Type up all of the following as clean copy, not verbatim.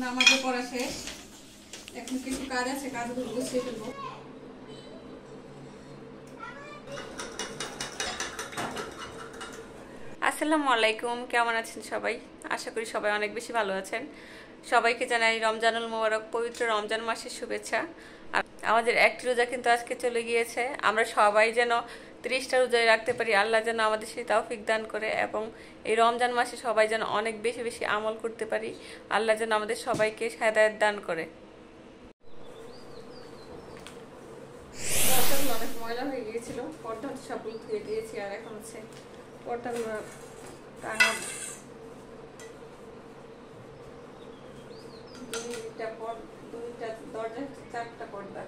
নামাজে পড়া শেষ, এখন কিছু কাজ আছে, কাজগুলো গুছিয়ে ফেলবো। আসসালামু আলাইকুম, কেমন আছেন সবাই? আশা করি সবাই অনেক বেশি ভালো আছেন। সবাইকে জানাই রমজানুল মোবারক, পবিত্র রমজান মাসের শুভেচ্ছা। আর আমাদের একটি রোজা কিন্তু আজকে চলে গিয়েছে। আমরা সবাই যেন 30টা রোজায় রাখতে পারি, আল্লাহ যেন আমাদের সেই তৌফিক দান করে, এবং এই রমজান মাসে সবাই যেন অনেক বেশি বেশি আমল করতে পারি, আল্লাহ যেন আমাদের সবাইকে হেদায়েত দান করে। পর্দাগুলো অনেক ময়লা হয়ে গিয়েছিল, পর্দা সবগুলো ধুয়ে দিয়েছি, আর এখন হচ্ছে পর্দাগুলো টাঙাবো। দুইটা দরজা, 4টা পর্দা।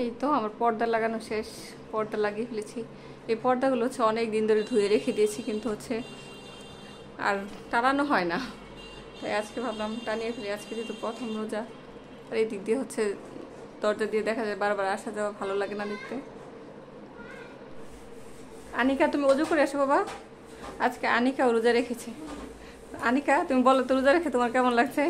এই তো আমার পর্দা লাগানো শেষ, পর্দা লাগিয়ে ফেলেছি। এই পর্দাগুলো হচ্ছে অনেক দিন ধরে ধুয়ে রেখে দিয়েছি, কিন্তু হচ্ছে আর টানানো হয় না, তাই আজকে ভাবলাম টানিয়ে ফেলি। আজকে যেহেতু প্রথম রোজা, আর এই দিক দিয়ে হচ্ছে দরজা দিয়ে দেখা যায় বারবার আসা যাওয়া, ভালো লাগে না দেখতে। আনিকা, তুমি ওযু করে আসো বাবা। আজকে আনিকা রোজা রেখেছে। আনিকা, তুমি বলো তো, রোজা রেখে তোমার কেমন লাগছে?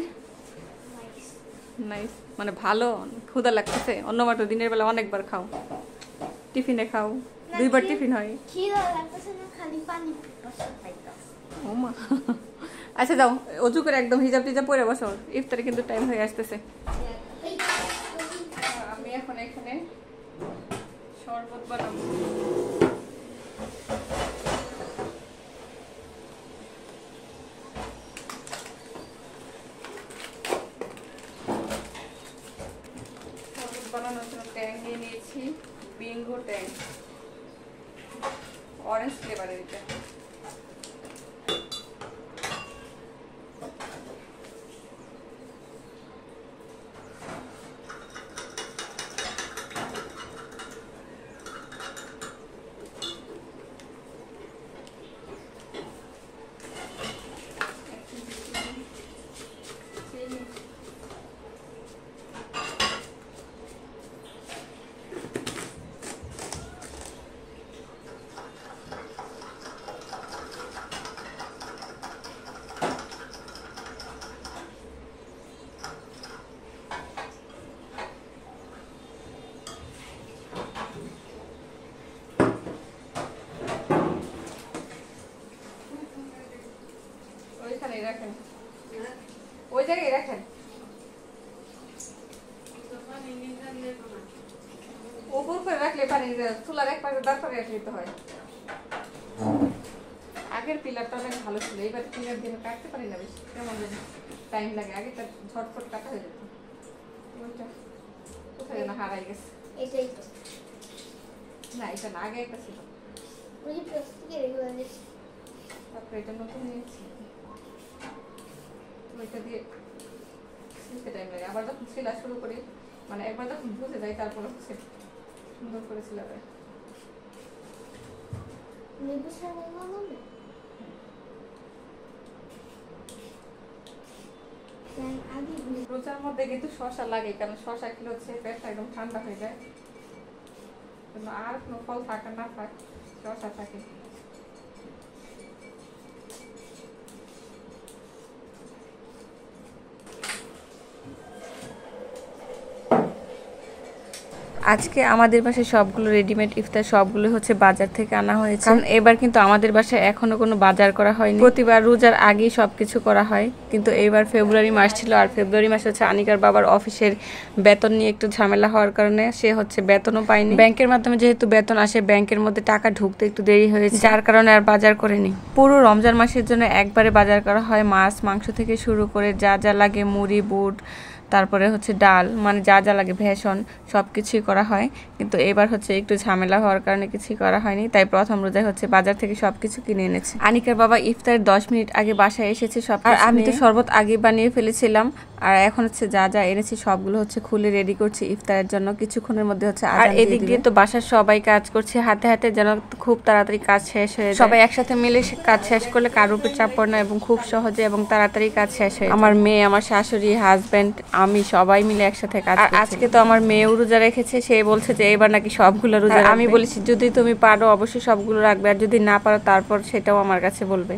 নাইস মানে ভালো? ক্ষুধা লাগতেছে? অন্যবার তো দিনের বেলা অনেকবার খাও, টিফিনে খাও, 2বার টিফিন হয়। ওমা, আচ্ছা যাও, ওযু করে একদম হিজাব টিজাব পরে বসো, ইফতারে কিন্তু টাইম হয়ে আসতেছে। আমি এখন এখানে শরবত বানাবো। বানানোর জন্য ট্যাং নিয়ে নিয়েছি, বিঙ্গো ট্যাং, অরেঞ্জ ফ্লেভারের। এটা ওইখানে রাখেন, ওই জায়গায় রাখেন। উপর করে রাখলে পানি চুলার এক পাশে দাঁড় করে রাখতে হয়। আগের পিলারটা অনেক ভালো ছিল, এবার পিলার দিয়ে কাটতে পারি না, বেশি কেমন জানি টাইম লাগে। আগে তার ঝটফট কাটা হয়ে যেত। ওইটা কোথায় যেন হারাই গেছে। এটাই তো না, এটা না, আগে একটা ছিল। ওই প্লাস্টিকের এগুলো তারপরে এটা নতুন নিয়েছি, ওইটা দিয়ে শিখতে টাইম লাগে। আবার যখন শিলা শুরু করি, মানে একবার যখন বুঝে যাই, তারপরে হচ্ছে সুন্দর করে শিলাবে। লেবু ছাড়া বানাবে রোজার মধ্যে কিন্তু শসা লাগে, কারণ শসা খেলে হচ্ছে পেটটা একদম ঠান্ডা হয়ে যায়। আর কোনো ফল থাক আর না থাক, শসা থাকে। আজকে আমাদের বাসায় সবগুলো রেডিমেড ইফতার সবগুলো হচ্ছে বাজার থেকে আনা হয়েছে, কারণ এবার কিন্তু আমাদের বাসায় এখনো কোনো বাজার করা হয়নি। প্রতিবার রোজার আগেই সবকিছু করা হয়, কিন্তু এইবার ফেব্রুয়ারি মাস ছিল, আর ফেব্রুয়ারি মাসে হচ্ছে আনিকার বাবার অফিসের বেতন নিয়ে একটু ঝামেলা হওয়ার কারণে সে হচ্ছে বেতনও পায়নি। ব্যাংকের মাধ্যমে যেহেতু বেতন আসে, ব্যাংকের মধ্যে টাকা ঢুকতে একটু দেরি হয়েছে, যার কারণে আর বাজার করেনি। পুরো রমজান মাসের জন্য একবারে বাজার করা হয়, মাছ মাংস থেকে শুরু করে যা যা লাগে, মুড়ি বুট, তারপরে হচ্ছে ডাল, মানে যা যা লাগে, ভেষণ, সব কিছুই করা হয়। কিন্তু এবার হচ্ছে একটু ঝামেলা হওয়ার কারণে কিছুই করা হয়নি, তাই প্রথম রোজায় হচ্ছে বাজার থেকে সবকিছু কিনে এনেছে। আনিকার বাবা ইফতারের 10 মিনিট আগে বাসায় এসেছে সব, আর আমি তো শরবত আগে বানিয়ে ফেলেছিলাম। আর এখন হচ্ছে যা যা এনেছি সবগুলো হচ্ছে খুলে রেডি করছি ইফতারের জন্য, কিছুক্ষণের মধ্যে হচ্ছে। আর এদিক দিয়ে তো বাসার সবাই কাজ করছে হাতে হাতে, যেন খুব তাড়াতাড়ি কাজ শেষ হয়ে যায়। সবাই একসাথে মিলে কাজ শেষ করলে কারোর উপর চাপ পড়ে না, এবং খুব সহজে এবং তাড়াতাড়ি কাজ শেষ হয়। আমার মেয়ে, আমার শাশুড়ি, হাজবেন্ড, আমি সবাই মিলে একসাথে কাজ করছি। আজকে তো আমার মেয়েও রোজা রেখেছে, সে বলছে যে এবার নাকি সবগুলো রোজা। আমি বলেছি যদি তুমি পারো অবশ্যই সবগুলো রাখবে, আর যদি না পারো তারপর সেটাও আমার কাছে বলবে।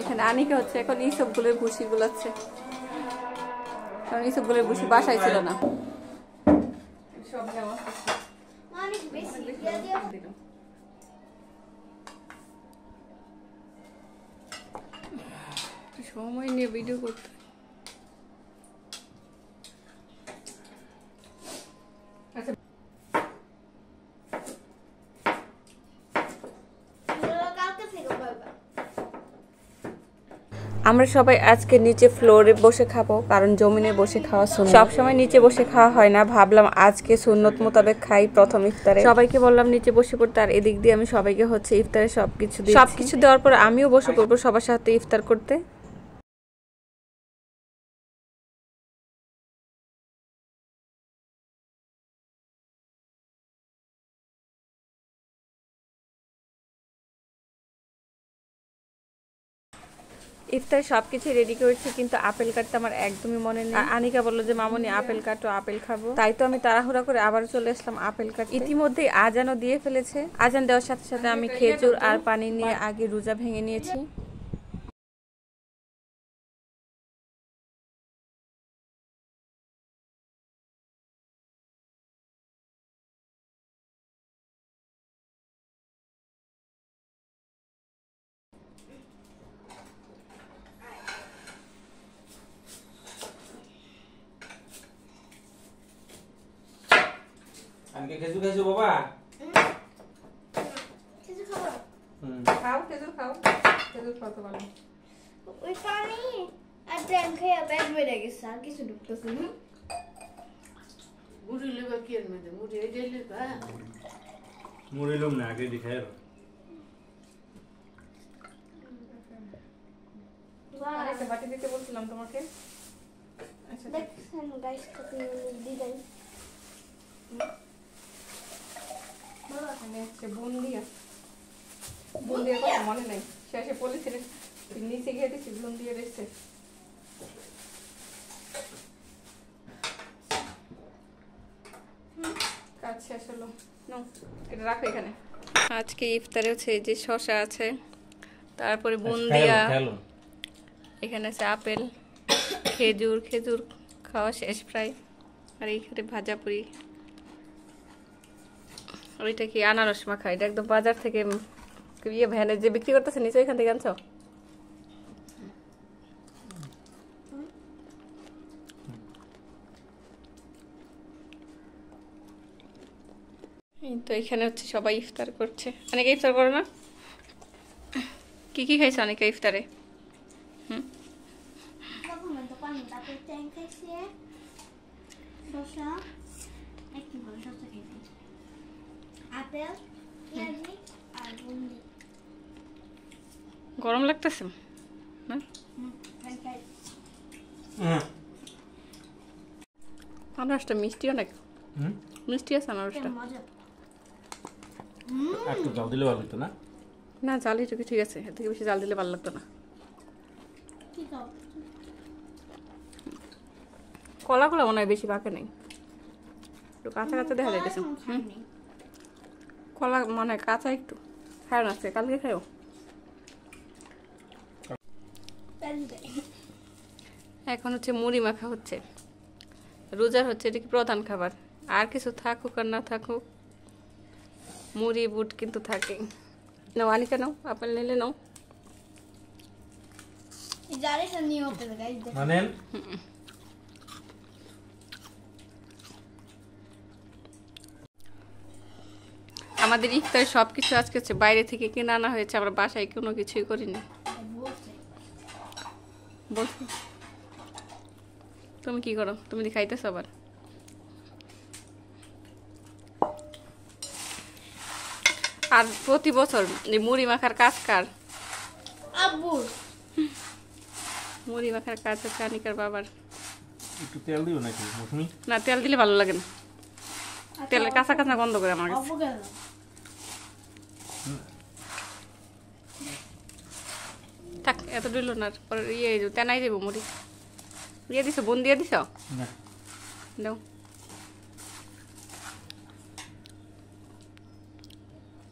এখানে আনিকা হচ্ছে এখন এইসবগুলোর ভুসি গুলাচ্ছে, কারণ এইসবগুলোর ভুসি বাসায় ছিল না। সব নেওয়া অনেক বেশি দিয়া দিয়া সময় নিয়ে ভিডিও করতে। কালকে থেকে পারবা। আমরা সবাই আজকে নিচে ফ্লোরে বসে খাবো, কারণ জমিনে বসে খাওয়া সুন্নাত। সবসময় নিচে বসে খাওয়া হয় না, ভাবলাম আজকে সুন্নত মোতাবেক খাই প্রথম ইফতারে। সবাইকে বললাম নিচে বসে পড়তে, আর এদিক দিয়ে আমি সবাইকে হচ্ছে ইফতারে সবকিছু দেওয়ার পর আমিও বসে পড়বো সবার সাথে ইফতার করতে। ইফতারে সবকিছু রেডি করেছি, কিন্তু আপেল কাটতে আমার একদমই মনে নেই। আনিকা বললো যে মামনি আপেল কাটো, আপেল খাবো, তাই তো আমি তাড়াহুড়া করে আবার চলে আসলাম আপেল কাটতে। ইতিমধ্যেই আজানও দিয়ে ফেলেছে, আজান দেওয়ার সাথে সাথে আমি খেজুর আর পানি নিয়ে আগে রোজা ভেঙে নিয়েছি। আজকে খেজুর খাইছো বাবা? কিছু খাবো? খাও খেজুর, খাও খেজুর, খাও তো ভালো। ওই পানি আর ট্যাঙ্ক খেয়ে ব্যাগ বেড়ে গেছে, আর কিছু ঢুকতেছে না। মুড়ি লেবা কি এর মধ্যে মুড়ি এই লেবা মুড়ি লম না আগে দেখাই আরেকটা বাটি দিতে বলছিলাম তোমাকে। আচ্ছা দেখছেন গাইস, কত ডিজাইন। এখানে হচ্ছে বুন্দিয়া, বুন্দিয়া কথা মনে নেই, শেষে পলিথিন নিচে গিয়ে দিচ্ছি বুন্দিয়া রেখেছে। কাজ শেষ হলো, এটা রাখো এখানে। আজকে ইফতারে হচ্ছে এই যে শসা আছে, তারপরে বুন্দিয়া, এখানে আছে আপেল, খেজুর, খেজুর খাওয়া শেষ প্রায়, আর এইখানে ভাজা পুরি, আর এটা কি আনারস মাখা, এটা একদম বাজার থেকে ইয়ে ভ্যানে যে বিক্রি করতেছে নিচে ওইখান থেকে আনছো। এই তো এখানে হচ্ছে সবাই ইফতার করছে। অনেকে ইফতার করে না? কি কি খাইছে অনেকে ইফতারে? প্রথমে তো পানি, তারপর ট্যাঙ্ক খাইছি, শসা, একটু ভালো শসা খাইছি, আপেল, পেঁয়াজি আর বুন্দি। গরম লাগতেছে না? আনারসটা মিষ্টি অনেক। মিষ্টি আছে আনারসটা। মজা। একটু জল দিলে ভালো হতো না? না, জাল একটু ঠিক আছে, এর থেকে বেশি জাল দিলে ভালো লাগতো না। কি খাও? কলাগুলো মনে হয় বেশি পাকে নেই, একটু কাঁচা কাঁচা দেখা যাইতেছে। কলা মনে হয় কাঁচা একটু। খায় না আজকে, কালকে খাও। এখন হচ্ছে মুড়ি মাখা হচ্ছে, রোজার হচ্ছে এটা কি প্রধান খাবার। আর কিছু থাকুক আর না থাকুক, মুড়ি বুট কিন্তু থাকে। নাও আনিকা, নাও আপেল নিলে নাও। জানিস না নিয়ে হতে গাইস। মানেন আমাদের ইফতার সবকিছু আজকে হচ্ছে বাইরে থেকে কিনে আনা হয়েছে, আমরা বাসায় কোনো কিছুই করিনি। বলছি তুমি কি করো? তুমি দি খাইতেছ আবার? আর প্রতি বছর এই মুড়ি মাখার কাজ কার? আব্বু। মুড়ি মাখার কাজ হচ্ছে আনিকার বাবার। একটু তেল দিও নাকি মৌসুমি? না, তেল দিলে ভালো লাগে না, তেলের কাঁচা কাঁচা গন্ধ করে আমার কাছে। আব্বু কেন? থাক, এত দিল না, পরে ইয়ে তেনাই দেবো মুড়ি। দিয়ে দিছো, বোন দিয়ে দিছ? না দাও।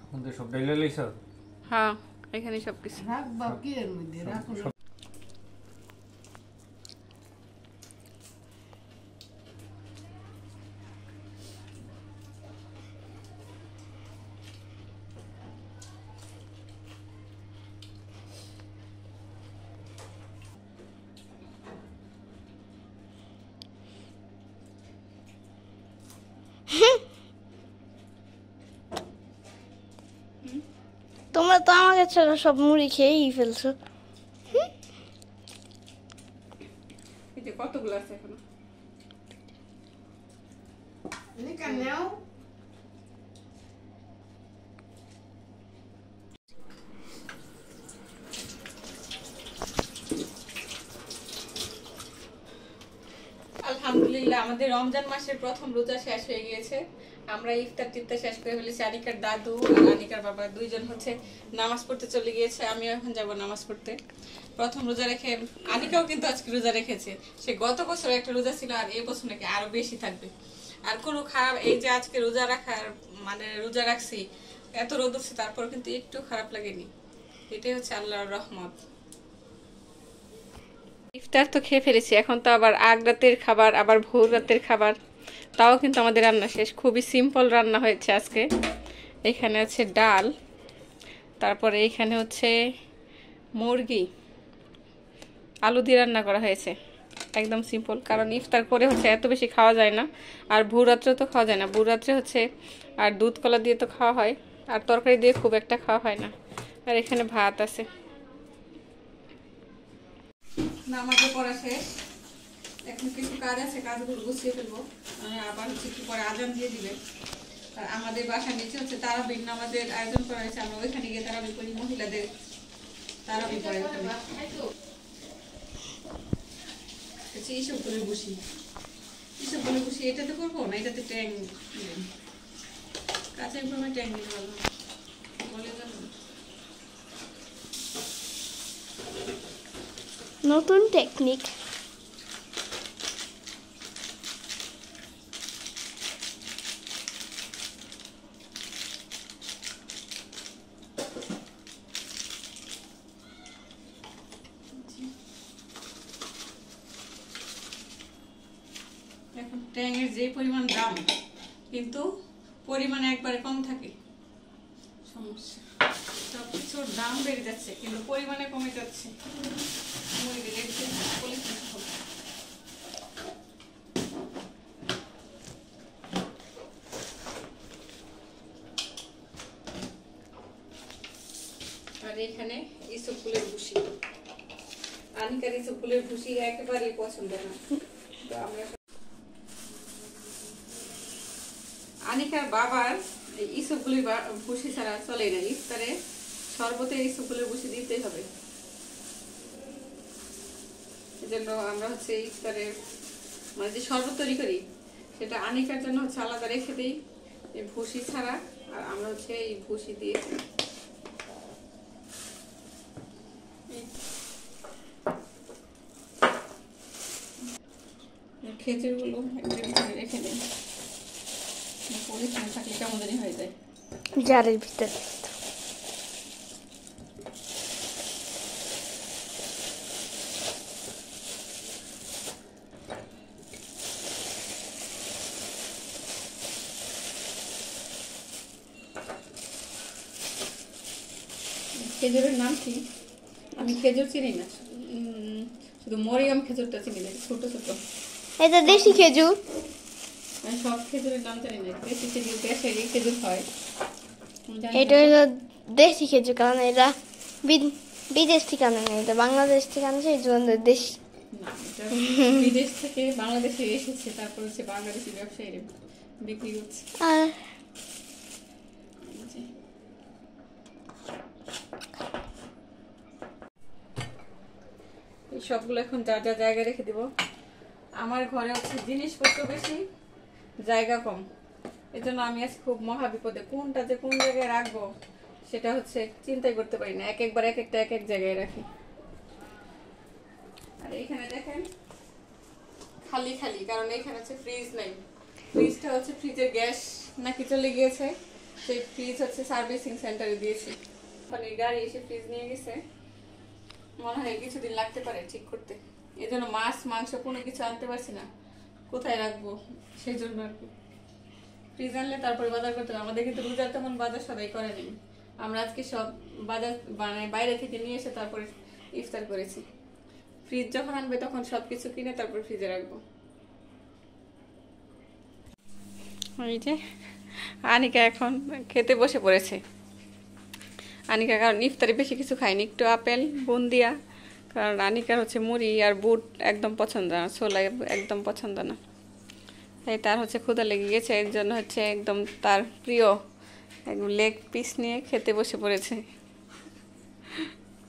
এখন তো সব ডাইলে লইছ? হ্যাঁ, এখানে সব কিছু। রাখবা কি এর মধ্যে রাখো না। তোমরা তো আমাকে ছাড়া সব মুড়ি খেয়েই ফেলছো। এই যে কতগুলো আছে এখনো। নিকা নাও। আলহামদুলিল্লাহ, আমাদের রমজান মাসের প্রথম রোজা শেষ হয়ে গিয়েছে। আমরা ইফতার টিফতার শেষ করে ফেলেছি। আনিকার দাদু আর আনিকার বাবা দুইজন হচ্ছে নামাজ পড়তে চলে গিয়েছে, আমিও এখন যাব নামাজ পড়তে। প্রথম রোজা রেখে আনিকাও কিন্তু আজকে রোজা রেখেছে। সে গত বছর একটা রোজা ছিল, আর এই বছর নাকি আরো বেশি থাকবে। আর কোনো খারাপ, এই যে আজকে রোজা রাখার মানে রোজা রাখছি, এত রোদ উঠছে তারপর কিন্তু একটু খারাপ লাগেনি। এটাই হচ্ছে আল্লাহর রহমত। ইফতার তো খেয়ে ফেলেছি, এখন তো আবার আগ রাতের খাবার, আবার ভোর রাতের খাবার। তাও কিন্তু আমাদের রান্না শেষ। খুবই সিম্পল রান্না হয়েছে আজকে। এখানে আছে ডাল, তারপরে এখানে হচ্ছে মুরগি আলু দিয়ে রান্না করা হয়েছে, একদম সিম্পল। কারণ ইফতার করে হচ্ছে এত বেশি খাওয়া যায় না, আর ভোর রাত্রে তো খাওয়া যায় না। ভোর রাত্রে হচ্ছে আর দুধ কলা দিয়ে তো খাওয়া হয়, আর তরকারি দিয়ে খুব একটা খাওয়া হয় না। আর এখানে ভাত আছে। নামাজে পড়া শেষ, এখন কিছু কাজ আছে, কাজগুলো গুছিয়ে ফেলবো। আবার হচ্ছে একটু পরে আজান দিয়ে দিবে। আর আমাদের বাসার নিচে হচ্ছে তারাবির নামাজের আয়োজন করা হয়েছে, আমরা ওইখানে গিয়ে তারাবি করি, মহিলাদের তারাবি পড়ে ওখানে। এইসবগুলো বসি, এইসবগুলো বসি। এটাতে করবো না, এটাতে ট্যাং কাঁচা ঘুমে ট্যাং দিতে পারবো বলে জানো। নতুন টেকনিক। এখন ট্যাংয়ের যে পরিমাণ দাম, কিন্তু পরিমাণে একবারে কম থাকে, সমস্যা। সবকিছুর দাম বেড়ে যাচ্ছে কিন্তু পরিমাণে কমে যাচ্ছে। আর এখানে ইসব ফুলের ভুসি, আনিকার ইসব ফুলের ভুসি একেবারেই পছন্দ না। তো আমরা আনিকার বাবার ইসবগুলির ভুসি ছাড়া চলে না। ইফতারে শরবতে ইসবগুলির ভুসি দিতেই হবে। জন্য আমরা হচ্ছে ইফতারের মানে যে শরবত তৈরি করি সেটা আনিকার জন্য হচ্ছে আলাদা রেখে দিই এই ভুসি ছাড়া, আর আমরা হচ্ছে এই ভুসি দিয়ে খেজুরগুলো একটু ভিতরে রেখে দিই, পরিষ্কার থাকলে কেমন জানি হয়ে যায়। জারের ভিতরে খেজুরের নাম কি? আমি খেজুর চিনি না, শুধু মরিয়ম খেজুরটা চিনি না, ছোট ছোট। এটা দেশি খেজুর। আমি সব খেজুরের নাম জানি না। দেশি খেজুর, দেশেরই খেজুর হয়। এটা হলো দেশি খেজুর, কারণ এটা বিদেশ থেকে আনে না, এটা বাংলাদেশ থেকে আনছে, এই জন্য দেশি। না, এটা বিদেশ থেকে বাংলাদেশে এসেছে, তারপর হচ্ছে বাংলাদেশি ব্যবসায়ীরা বিক্রি করছে। আর এই সবগুলো এখন যা যা জায়গায় রেখে দিব। আমার ঘরে হচ্ছে জিনিসপত্র বেশি, জায়গা কম, এজন্য আমি আজ খুব মহা বিপদে। কোনটা যে কোন জায়গায় রাখবো সেটা হচ্ছে চিন্তাই করতে পারি না, এক একবার এক একটা এক এক জায়গায় রাখি। আর এখানে দেখেন খালি খালি, কারণ এখানে হচ্ছে ফ্রিজ নাই। ফ্রিজটা হচ্ছে ফ্রিজের গ্যাস নাকি চলে গিয়েছে, সেই ফ্রিজ হচ্ছে সার্ভিসিং সেন্টারে দিয়েছি। মানে গাড়ি এসে ফ্রিজ নিয়ে গেছে, মনে হয় কিছুদিন লাগতে পারে ঠিক করতে। এই জন্য মাছ মাংস কোনো কিছু আনতে পারছি না, কোথায় রাখবো সেই জন্য আর কি। ফ্রিজ আনলে তারপরে বাজার করতে হবে। আমাদের কিন্তু রোজার তেমন বাজার সদাই করে নেই, আমরা আজকে সব বাজার মানে বাইরে থেকে নিয়ে এসে তারপরে ইফতার করেছি। ফ্রিজ যখন আনবে তখন সবকিছু কিনে তারপর ফ্রিজে রাখবো। এই যে আনিকা এখন খেতে বসে পড়েছে। আনিকা কারণ ইফতারে বেশি কিছু খায়নি, একটু আপেল বুন্দিয়া, কারণ আনিকার হচ্ছে মুড়ি আর বুট একদম পছন্দ না, ছোলা একদম পছন্দ না। তাই তার হচ্ছে ক্ষুধা লেগে গেছে, এর জন্য হচ্ছে একদম তার প্রিয় একদম লেগ পিস নিয়ে খেতে বসে পড়েছে।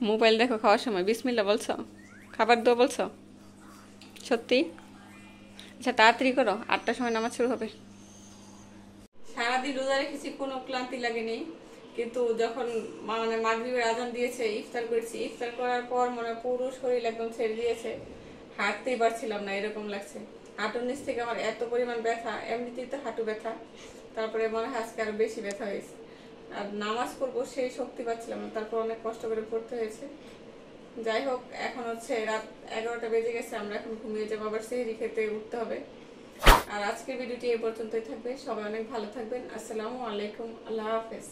মোবাইল দেখো খাওয়ার সময়, বিসমিল্লাহ বলছো, খাবার দাও বলছো, সত্যি? আচ্ছা তাড়াতাড়ি করো, 8টার সময় নামাজ শুরু হবে। সারাদিন রোজা রেখেছি, কোনো ক্লান্তি লাগেনি, কিন্তু যখন মানে মাগরিবের আজান দিয়েছে ইফতার করেছি, ইফতার করার পর মনে পুরো শরীর একদম ছেড়ে দিয়েছে, হাঁটতেই পারছিলাম না, এরকম লাগছে। হাঁটুর নিচ থেকে আমার এত পরিমাণ ব্যথা, এমনিতেই তো হাঁটু ব্যথা, তারপরে মনে হয় আজকে আরো বেশি ব্যথা হয়েছে। আর নামাজ পড়বো সেই শক্তি পাচ্ছিলাম না, তারপর অনেক কষ্ট করে পড়তে হয়েছে। যাই হোক, এখন হচ্ছে রাত 11টা বেজে গেছে, আমরা এখন ঘুমিয়ে যাবো, আবার সেহরি খেতে উঠতে হবে। আর আজকের ভিডিওটি এই পর্যন্তই থাকবে। সবাই অনেক ভালো থাকবেন। আসসালামু আলাইকুম, আল্লাহ হাফেজ।